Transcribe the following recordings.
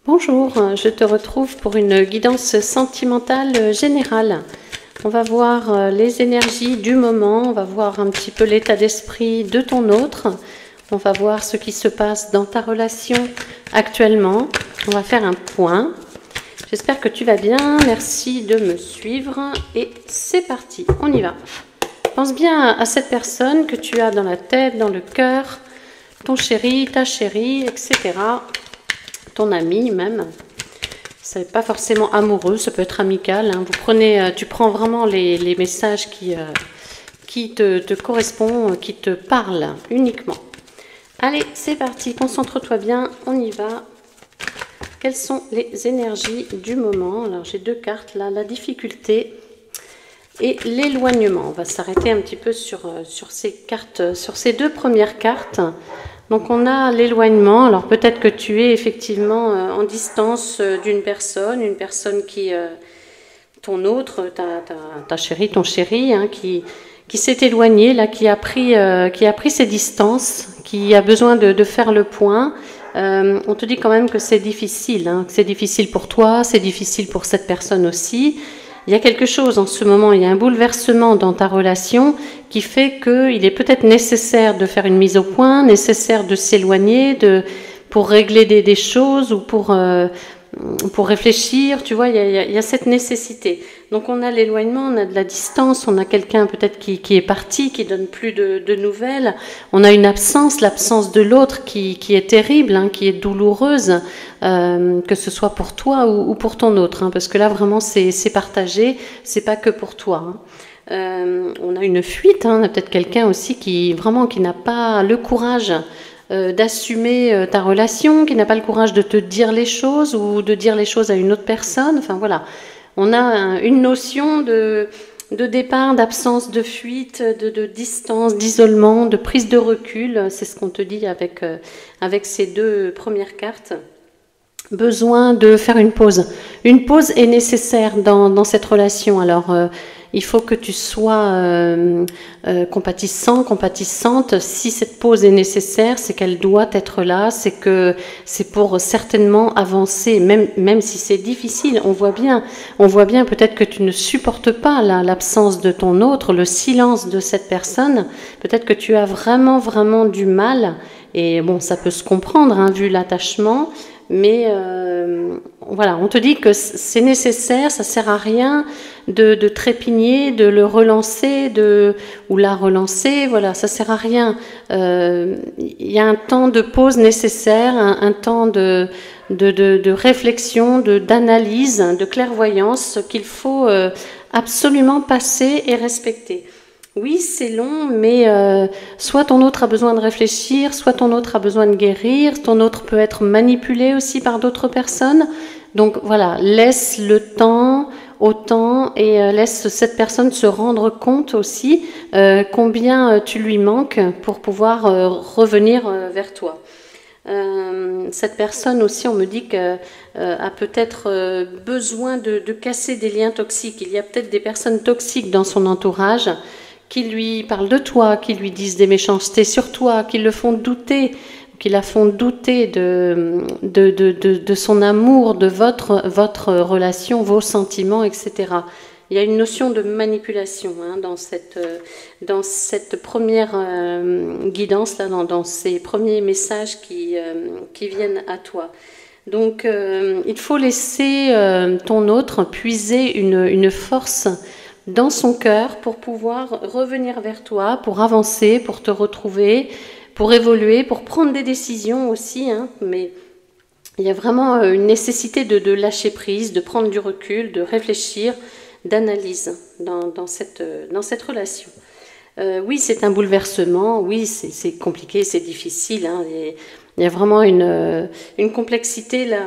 Bonjour, je te retrouve pour une guidance sentimentale générale. On va voir les énergies du moment, on va voir un petit peu l'état d'esprit de ton autre, on va voir ce qui se passe dans ta relation actuellement, on va faire un point. J'espère que tu vas bien, merci de me suivre et c'est parti, on y va. Pense bien à cette personne que tu as dans la tête, dans le cœur, ton chéri, ta chérie, etc. Ton ami même. Ce n'est pas forcément amoureux, ça peut être amical. Hein. Tu prends vraiment les messages qui te correspondent, qui te parlent uniquement. Allez, c'est parti, concentre-toi bien, on y va. Quelles sont les énergies du moment? Alors j'ai deux cartes là, la difficulté et l'éloignement. On va s'arrêter un petit peu sur ces cartes, sur ces deux premières cartes. Donc on a l'éloignement, alors peut-être que tu es effectivement en distance d'une personne, une personne qui, ton autre, ta chérie, ton chéri, hein, qui s'est éloigné, là, qui a pris ses distances, qui a besoin de faire le point. On te dit quand même que c'est difficile, hein, que c'est difficile pour toi, c'est difficile pour cette personne aussi. Il y a quelque chose en ce moment, il y a un bouleversement dans ta relation qui fait qu'il est peut-être nécessaire de faire une mise au point, nécessaire de s'éloigner pour régler des choses ou pour réfléchir. Tu vois, il y a cette nécessité. Donc on a l'éloignement, on a de la distance, on a quelqu'un peut-être qui est parti, qui donne plus de nouvelles. On a une absence, l'absence de l'autre qui est terrible, hein, qui est douloureuse. Que ce soit pour toi ou pour ton autre, hein, parce que là vraiment c'est partagé, c'est pas que pour toi. Hein. On a une fuite, hein, on a peut-être quelqu'un aussi qui n'a pas le courage d'assumer ta relation, qui n'a pas le courage de te dire les choses ou de dire les choses à une autre personne. Enfin voilà, on a une notion de départ, d'absence, de fuite, de distance, d'isolement, de prise de recul. C'est ce qu'on te dit avec ces deux premières cartes. Besoin de faire une pause. Une pause est nécessaire dans cette relation. Alors, il faut que tu sois compatissant, compatissante. Si cette pause est nécessaire, c'est qu'elle doit être là. C'est pour certainement avancer, même si c'est difficile. On voit bien peut-être que tu ne supportes pas l'absence de ton autre, le silence de cette personne. Peut-être que tu as vraiment, vraiment du mal. Et bon, ça peut se comprendre, hein, vu l'attachement. Mais voilà, on te dit que c'est nécessaire, ça sert à rien de trépigner, de le relancer, ou la relancer, voilà, ça sert à rien. Il y a un temps de pause nécessaire, un temps de réflexion, d'analyse, de clairvoyance qu'il faut absolument passer et respecter. Oui, c'est long, mais soit ton autre a besoin de réfléchir, soit ton autre a besoin de guérir, ton autre peut être manipulé aussi par d'autres personnes. Donc voilà, laisse le temps au temps et laisse cette personne se rendre compte aussi combien tu lui manques pour pouvoir revenir vers toi. Cette personne aussi, on me dit qu'elle a peut-être besoin de casser des liens toxiques. Il y a peut-être des personnes toxiques dans son entourage qui lui parlent de toi, qui lui disent des méchancetés sur toi, qui le font douter, qui la font douter de son amour, de votre relation, vos sentiments, etc. Il y a une notion de manipulation, hein, dans cette première guidance, là, dans ces premiers messages qui viennent à toi. Donc, il faut laisser ton autre puiser une force dans son cœur pour pouvoir revenir vers toi, pour avancer, pour te retrouver, pour évoluer, pour prendre des décisions aussi. Hein, mais il y a vraiment une nécessité de lâcher prise, de prendre du recul, de réfléchir, d'analyse dans cette relation. Oui, c'est un bouleversement, oui, c'est compliqué, c'est difficile. Hein, il y a vraiment une complexité là,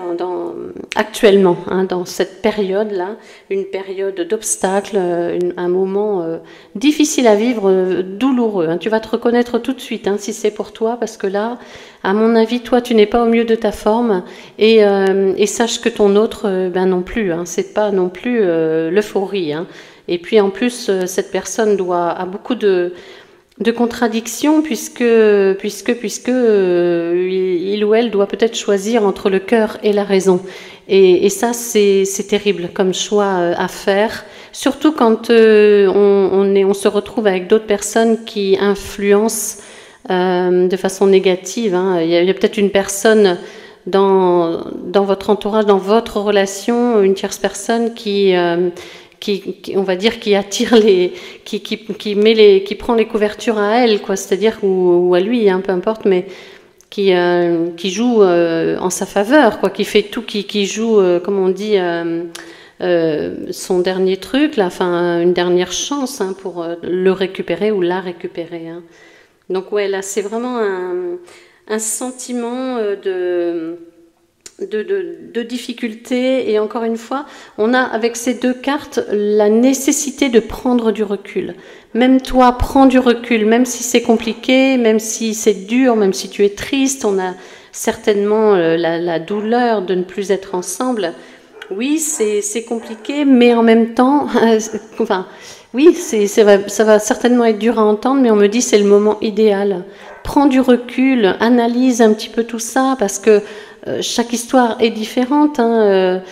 actuellement, hein, dans cette période-là, une période d'obstacles, un moment difficile à vivre, douloureux. Hein. Tu vas te reconnaître tout de suite, hein, si c'est pour toi, parce que là, à mon avis, toi, tu n'es pas au mieux de ta forme, et sache que ton autre, non plus. Hein, c'est pas non plus l'euphorie. Hein. Et puis en plus, cette personne a beaucoup de de contradiction, puisque il ou elle doit peut-être choisir entre le cœur et la raison. Et ça, c'est terrible comme choix à faire, surtout quand on se retrouve avec d'autres personnes qui influencent de façon négative. Hein. Il y a peut-être une personne dans votre entourage, dans votre relation, une tierce personne qui on va dire, qui attire qui prend les couvertures à elle, quoi, c'est-à-dire, ou à lui, hein, peu importe, mais qui joue en sa faveur, quoi, qui fait tout, qui joue, comme on dit, son dernier truc, là, enfin, une dernière chance, hein, pour le récupérer ou la récupérer. Hein. Donc, ouais, là, c'est vraiment un sentiment de difficulté, et encore une fois, on a avec ces deux cartes la nécessité de prendre du recul. Même toi, prends du recul, même si c'est compliqué, même si c'est dur, même si tu es triste, on a certainement la douleur de ne plus être ensemble. Oui, c'est compliqué, mais en même temps, enfin, oui, ça va certainement être dur à entendre, mais on me dit c'est le moment idéal. Prends du recul, analyse un petit peu tout ça, parce que chaque histoire est différente. Hein.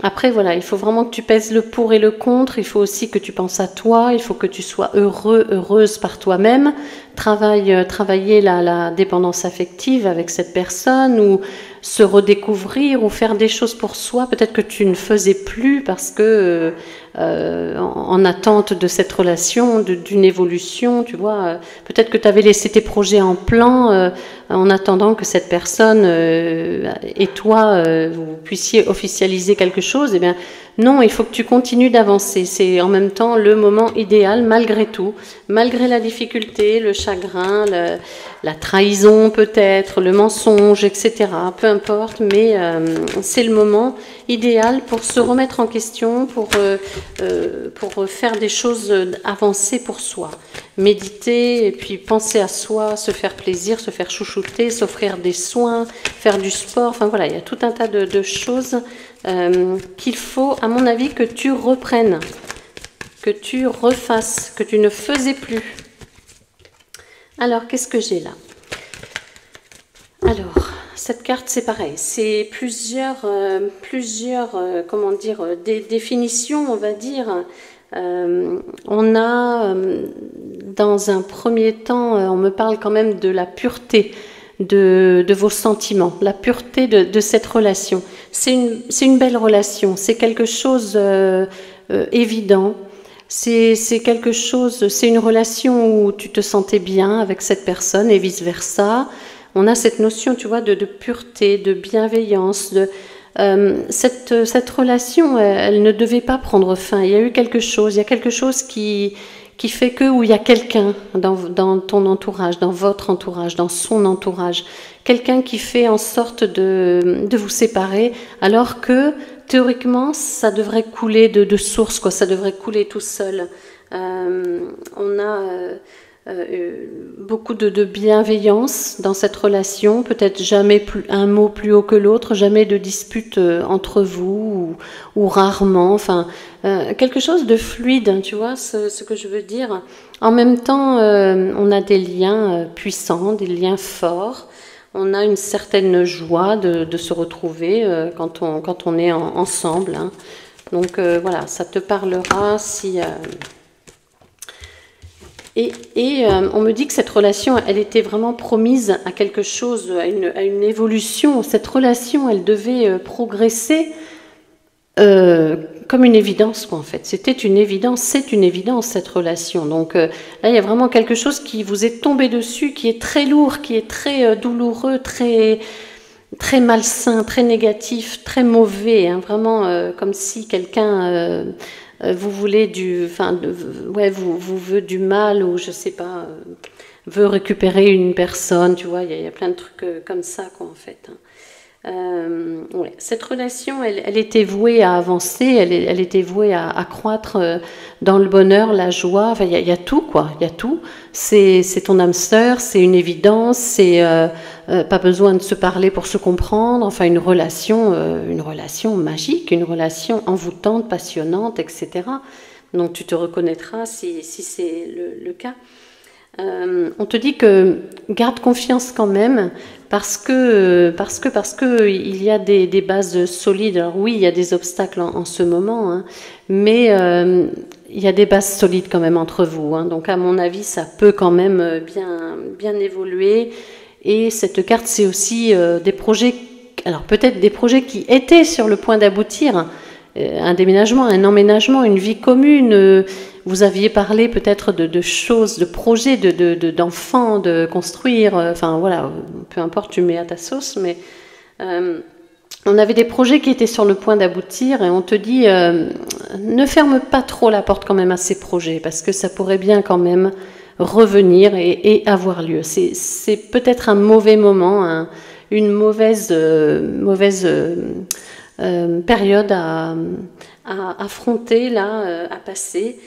Après, voilà, il faut vraiment que tu pèses le pour et le contre. Il faut aussi que tu penses à toi. Il faut que tu sois heureuse par toi-même. Travailler la dépendance affective avec cette personne, ou se redécouvrir, ou faire des choses pour soi. Peut-être que tu ne faisais plus parce que en attente de cette relation, d'une évolution, tu vois. Peut-être que tu avais laissé tes projets en plan en attendant que cette personne et toi vous puissiez officialiser quelque chose. Eh bien, non, il faut que tu continues d'avancer. C'est en même temps le moment idéal, malgré tout, malgré la difficulté, le chagrin, la trahison peut-être, le mensonge, etc. Peu importe, mais c'est le moment idéal pour se remettre en question, pour faire des choses avancées pour soi. Méditer, et puis penser à soi, se faire plaisir, se faire chouchouter, s'offrir des soins, faire du sport. Enfin voilà, il y a tout un tas de choses qu'il faut, à mon avis, que tu reprennes, que tu refasses, que tu ne faisais plus. Alors, qu'est-ce que j'ai là? Alors, cette carte, c'est pareil. C'est plusieurs comment dire, des définitions, on va dire. On a, dans un premier temps, on me parle quand même de la pureté de vos sentiments, la pureté de cette relation. C'est une belle relation, c'est quelque chose évident. C'est quelque chose, c'est une relation où tu te sentais bien avec cette personne et vice-versa. On a cette notion, tu vois, de pureté, de bienveillance. Cette relation, elle ne devait pas prendre fin. Il y a quelque chose qui fait que, où il y a quelqu'un dans ton entourage, dans votre entourage, dans son entourage, quelqu'un qui fait en sorte de vous séparer, alors que théoriquement, ça devrait couler de source, quoi. Ça devrait couler tout seul. On a beaucoup de bienveillance dans cette relation, peut-être jamais un mot plus haut que l'autre, jamais de dispute entre vous, ou rarement, enfin, quelque chose de fluide, hein, tu vois, ce que je veux dire. En même temps, on a des liens puissants, des liens forts. On a une certaine joie de se retrouver quand on est ensemble. Hein. Donc voilà, ça te parlera si... Et on me dit que cette relation, elle était vraiment promise à quelque chose, à une évolution. Cette relation, elle devait progresser comme une évidence, quoi, en fait. C'était une évidence, c'est une évidence, cette relation. Donc là, il y a vraiment quelque chose qui vous est tombé dessus, qui est très lourd, qui est très douloureux, très, très malsain, très négatif, très mauvais. Hein, vraiment comme si quelqu'un... vous voulez vous veut du mal, ou je sais pas, veut récupérer une personne, tu vois, il y a plein de trucs comme ça, quoi, en fait. Ouais. Cette relation, elle était vouée à avancer, elle était vouée à croître dans le bonheur, la joie. Enfin, il y a tout, quoi. Il y a tout. C'est ton âme sœur, c'est une évidence. C'est pas besoin de se parler pour se comprendre. Enfin, une relation magique, une relation envoûtante, passionnante, etc. Donc, tu te reconnaîtras si c'est le cas. On te dit que garde confiance quand même, parce que il y a des bases solides. Alors oui, il y a des obstacles en ce moment, hein, mais il y a des bases solides quand même entre vous. Hein, donc à mon avis, ça peut quand même bien évoluer. Et cette carte, c'est aussi des projets, alors peut-être des projets qui étaient sur le point d'aboutir, un déménagement, un emménagement, une vie commune. Vous aviez parlé peut-être de choses, de projets, d'enfants, de construire, enfin voilà, peu importe, tu mets à ta sauce, mais on avait des projets qui étaient sur le point d'aboutir et on te dit, ne ferme pas trop la porte quand même à ces projets, parce que ça pourrait bien quand même revenir et avoir lieu. C'est peut-être un mauvais moment, une mauvaise période à affronter, là, à passer.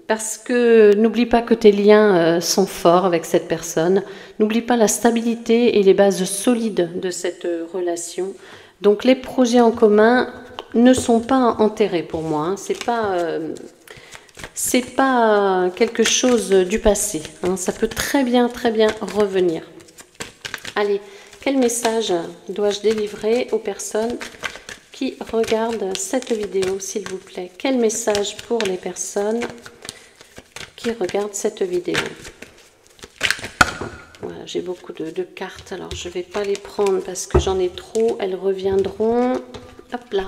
Parce que n'oublie pas que tes liens sont forts avec cette personne, n'oublie pas la stabilité et les bases solides de cette relation. Donc les projets en commun ne sont pas enterrés pour moi, hein. C'est pas quelque chose du passé, hein. Ça peut très bien revenir. Allez, quel message dois-je délivrer aux personnes qui regardent cette vidéo, s'il vous plaît? Quel message pour les personnes qui regardent cette vidéo? Voilà, j'ai beaucoup de cartes, alors je ne vais pas les prendre parce que j'en ai trop, elles reviendront. Hop là.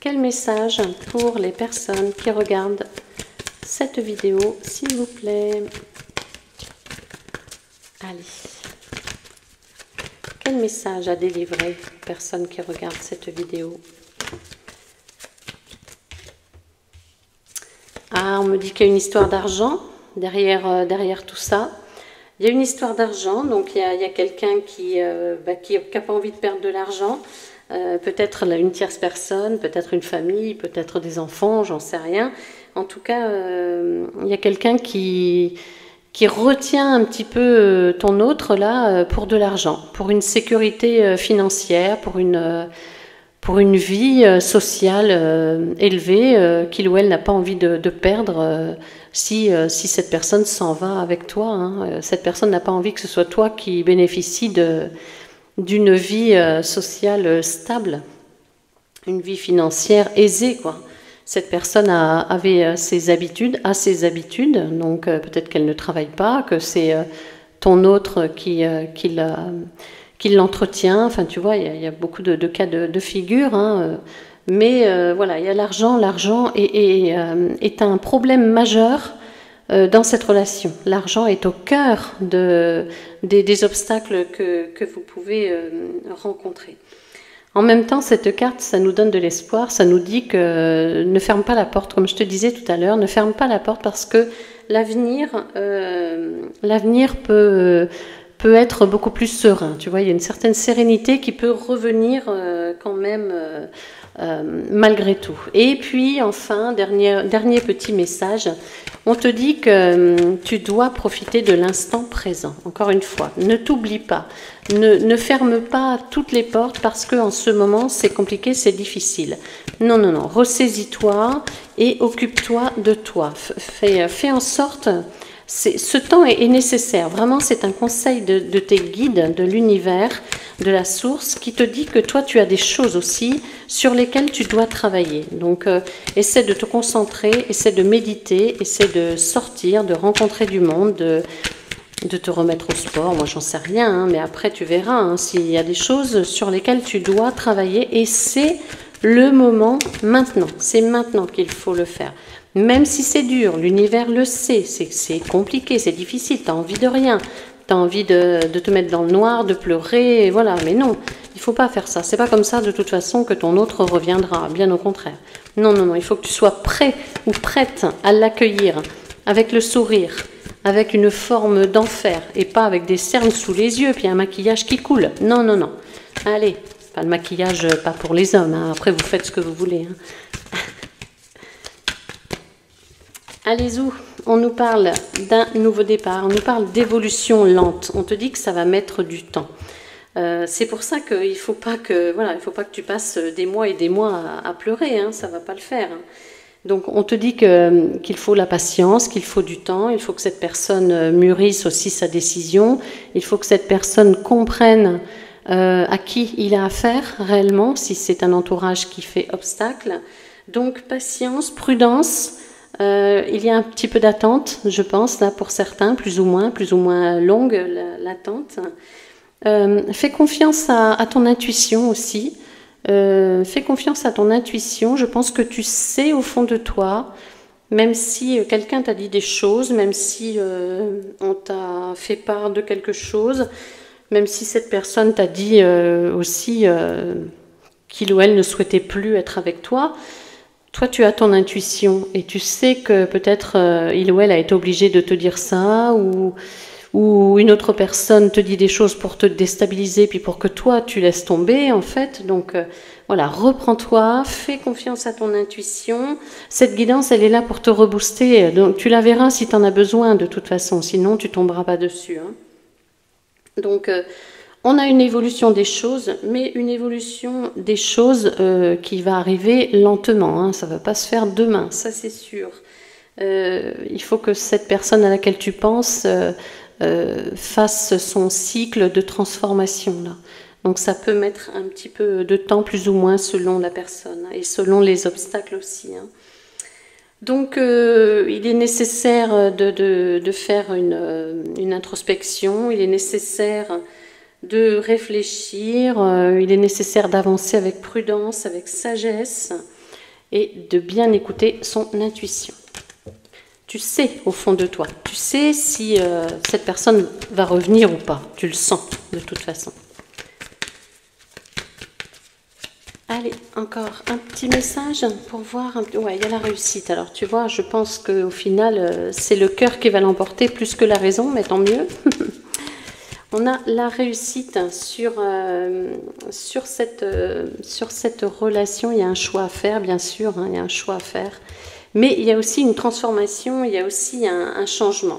Quel message pour les personnes qui regardent cette vidéo, s'il vous plaît? Allez. Quel message à délivrer aux personnes qui regardent cette vidéo? Ah, on me dit qu'il y a une histoire d'argent derrière tout ça. Il y a une histoire d'argent, donc il y a quelqu'un qui n'a pas envie de perdre de l'argent. Peut-être une tierce personne, peut-être une famille, peut-être des enfants, j'en sais rien. En tout cas, il y a quelqu'un qui retient un petit peu ton autre là pour de l'argent, pour une sécurité financière, pour une vie sociale élevée qu'il ou elle n'a pas envie de perdre si cette personne s'en va avec toi, hein. Cette personne n'a pas envie que ce soit toi qui bénéficie d'une vie sociale stable, une vie financière aisée, quoi. Cette personne avait ses habitudes, donc peut-être qu'elle ne travaille pas, que c'est ton autre qui l'entretient. Enfin, tu vois, il y a beaucoup de cas de figure, hein, mais voilà, il y a l'argent. L'argent est un problème majeur dans cette relation. L'argent est au cœur des obstacles que vous pouvez rencontrer. En même temps, cette carte, ça nous donne de l'espoir, ça nous dit que ne ferme pas la porte, comme je te disais tout à l'heure, ne ferme pas la porte parce que l'avenir peut être beaucoup plus serein. Tu vois, il y a une certaine sérénité qui peut revenir quand même malgré tout. Et puis, enfin, dernier petit message, on te dit que tu dois profiter de l'instant présent. Encore une fois, ne t'oublie pas. Ne ferme pas toutes les portes parce qu'en ce moment, c'est compliqué, c'est difficile. Non, ressaisis-toi et occupe-toi de toi. Fais en sorte... Ce temps est nécessaire. Vraiment, c'est un conseil de tes guides, de l'univers, de la source, qui te dit que toi, tu as des choses aussi sur lesquelles tu dois travailler. Donc, essaie de te concentrer, essaie de méditer, essaie de sortir, de rencontrer du monde, de te remettre au sport. Moi, j'en sais rien, hein, mais après, tu verras hein, s'il y a des choses sur lesquelles tu dois travailler. Et c'est le moment maintenant. C'est maintenant qu'il faut le faire. Même si c'est dur, l'univers le sait, c'est compliqué, c'est difficile, tu as envie de rien, tu as envie de te mettre dans le noir, de pleurer, et voilà, mais non, il ne faut pas faire ça. C'est pas comme ça de toute façon que ton autre reviendra, bien au contraire. Non, il faut que tu sois prêt ou prête à l'accueillir avec le sourire, avec une forme d'enfer et pas avec des cernes sous les yeux puis un maquillage qui coule. Non. Allez, pas le maquillage, pas pour les hommes, hein. Après vous faites ce que vous voulez, hein. Allez-y, on nous parle d'un nouveau départ, on nous parle d'évolution lente. On te dit que ça va mettre du temps. C'est pour ça qu'il faut pas que tu passes des mois et des mois à pleurer, hein, ça va pas le faire. Hein. Donc on te dit qu'il faut la patience, qu'il faut du temps, il faut que cette personne mûrisse aussi sa décision, il faut que cette personne comprenne à qui il a affaire réellement, si c'est un entourage qui fait obstacle. Donc patience, prudence, il y a un petit peu d'attente, je pense, là pour certains, plus ou moins longue l'attente. Fais confiance à ton intuition aussi. Fais confiance à ton intuition. Je pense que tu sais au fond de toi, même si quelqu'un t'a dit des choses, même si on t'a fait part de quelque chose, même si cette personne t'a dit aussi qu'il ou elle ne souhaitait plus être avec toi, toi tu as ton intuition et tu sais que peut-être il ou elle a été obligé de te dire ça, ou une autre personne te dit des choses pour te déstabiliser, puis pour que toi, tu laisses tomber, en fait. Donc, voilà, reprends-toi, fais confiance à ton intuition. Cette guidance, elle est là pour te rebooster. Donc, tu la verras si tu en as besoin, de toute façon. Sinon, tu tomberas pas dessus. Hein. Donc, on a une évolution des choses, mais une évolution des choses qui va arriver lentement. Hein. Ça ne va pas se faire demain, ça c'est sûr. Il faut que cette personne à laquelle tu penses... fasse son cycle de transformation là. Donc ça peut mettre un petit peu de temps plus ou moins selon la personne et selon les obstacles aussi. Hein. Donc il est nécessaire de faire une introspection, il est nécessaire de réfléchir, il est nécessaire d'avancer avec prudence, avec sagesse et de bien écouter son intuition. Tu sais au fond de toi, tu sais si cette personne va revenir ou pas, tu le sens de toute façon. Allez, encore un petit message pour voir, ouais, il y a la réussite. Alors tu vois, je pense qu'au final, c'est le cœur qui va l'emporter plus que la raison, mais tant mieux. On a la réussite sur cette relation, il y a un choix à faire, bien sûr, hein, il y a un choix à faire. Mais il y a aussi une transformation, il y a aussi un changement.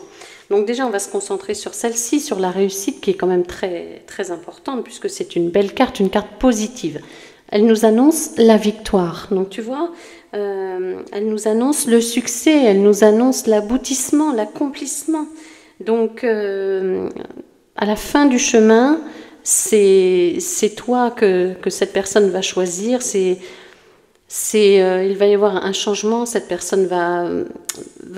Donc déjà, on va se concentrer sur celle-ci, sur la réussite, qui est quand même très, très importante, puisque c'est une belle carte, une carte positive. Elle nous annonce la victoire. Donc tu vois, elle nous annonce le succès, elle nous annonce l'aboutissement, l'accomplissement. Donc à la fin du chemin, c'est toi que cette personne va choisir, il va y avoir un changement, cette personne va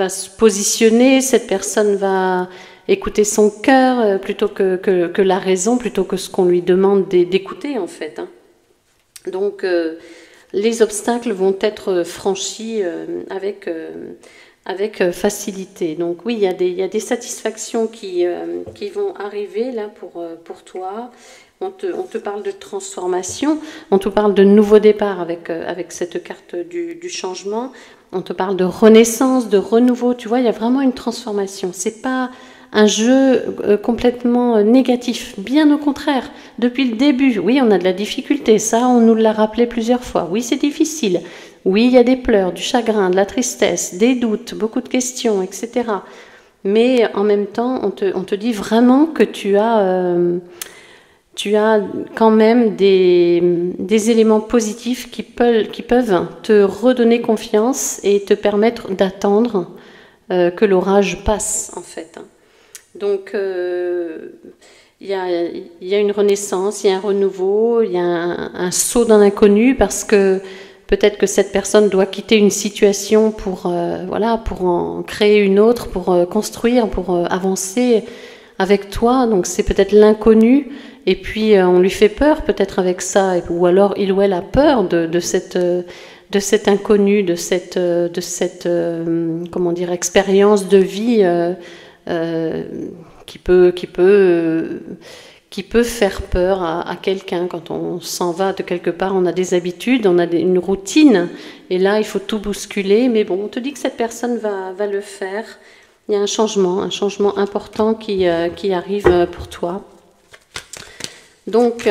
se positionner, cette personne va écouter son cœur plutôt que la raison, plutôt que ce qu'on lui demande d'écouter en fait. Hein. Donc les obstacles vont être franchis avec facilité. Donc oui, il y a des satisfactions qui vont arriver là pour toi. On te parle de transformation, on te parle de nouveau départ avec cette carte du changement, on te parle de renaissance, de renouveau, tu vois, il y a vraiment une transformation. C'est pas un jeu complètement négatif, bien au contraire. Depuis le début, oui, on a de la difficulté, ça, on nous l'a rappelé plusieurs fois. Oui, c'est difficile. Oui, il y a des pleurs, du chagrin, de la tristesse, des doutes, beaucoup de questions, etc. Mais en même temps, on te dit vraiment que tu as quand même des éléments positifs qui peuvent te redonner confiance et te permettre d'attendre que l'orage passe, en fait. Donc, il y a une renaissance, il y a un renouveau, il y a un saut dans l'inconnu, parce que peut-être que cette personne doit quitter une situation pour en créer une autre, pour construire, pour avancer avec toi. Donc c'est peut-être l'inconnu, et puis on lui fait peur peut-être avec ça, ou alors il ou elle a peur de cet inconnu, de cette comment dire, expérience de vie qui peut faire peur à quelqu'un. Quand on s'en va de quelque part, on a des habitudes, on a une routine, et là il faut tout bousculer. Mais bon, on te dit que cette personne va le faire. Il y a un changement important qui arrive pour toi. Donc,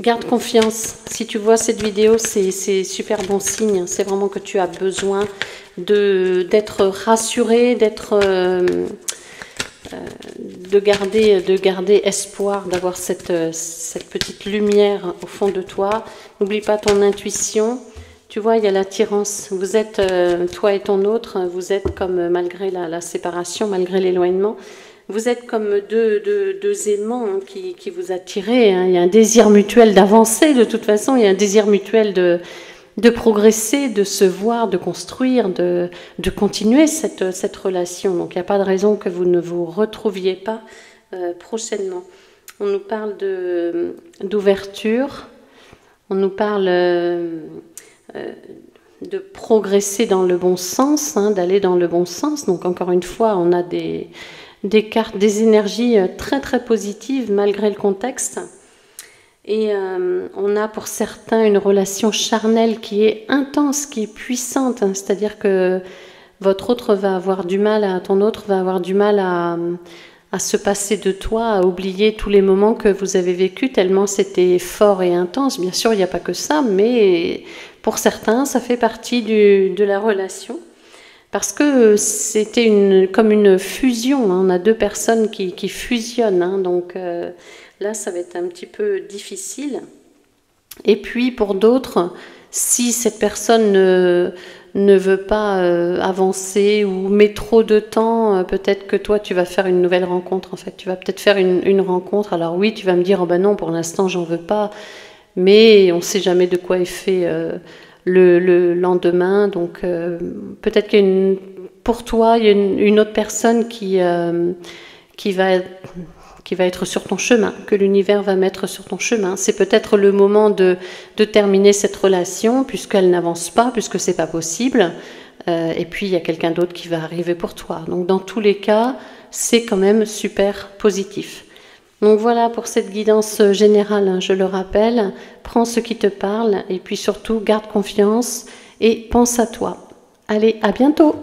garde confiance. Si tu vois cette vidéo, c'est super bon signe. C'est vraiment que tu as besoin d'être rassuré, de garder espoir, d'avoir cette petite lumière au fond de toi. N'oublie pas ton intuition. Tu vois, il y a l'attirance. Vous êtes, toi et ton autre, vous êtes comme, malgré la séparation, malgré l'éloignement, vous êtes comme deux aimants hein, qui vous attirez. Hein. Il y a un désir mutuel d'avancer, de toute façon, il y a un désir mutuel de progresser, de se voir, de construire, de continuer cette relation. Donc il n'y a pas de raison que vous ne vous retrouviez pas prochainement. On nous parle d'ouverture, on nous parle de progresser dans le bon sens, hein, d'aller dans le bon sens. Donc encore une fois, on a des cartes, des énergies très très positives malgré le contexte. Et on a pour certains une relation charnelle qui est intense, qui est puissante. Hein, c'est-à-dire que votre autre va avoir du mal, ton autre va avoir du mal à se passer de toi, à oublier tous les moments que vous avez vécus, tellement c'était fort et intense. Bien sûr, il n'y a pas que ça, mais pour certains, ça fait partie de la relation. Parce que c'était comme une fusion, hein. On a deux personnes qui fusionnent, hein. Donc là, ça va être un petit peu difficile. Et puis, pour d'autres, si cette personne ne veut pas avancer ou met trop de temps, peut-être que toi, tu vas faire une nouvelle rencontre. En fait, tu vas peut-être faire une rencontre. Alors oui, tu vas me dire, oh ben non, pour l'instant, j'en veux pas. Mais on ne sait jamais de quoi est fait le lendemain. Donc peut-être pour toi, il y a une autre personne qui va être sur ton chemin, que l'univers va mettre sur ton chemin. C'est peut-être le moment de terminer cette relation, puisqu'elle n'avance pas, puisque c'est pas possible. Et puis, il y a quelqu'un d'autre qui va arriver pour toi. Donc, dans tous les cas, c'est quand même super positif. Donc, voilà pour cette guidance générale, hein, je le rappelle. Prends ce qui te parle et puis surtout, garde confiance et pense à toi. Allez, à bientôt!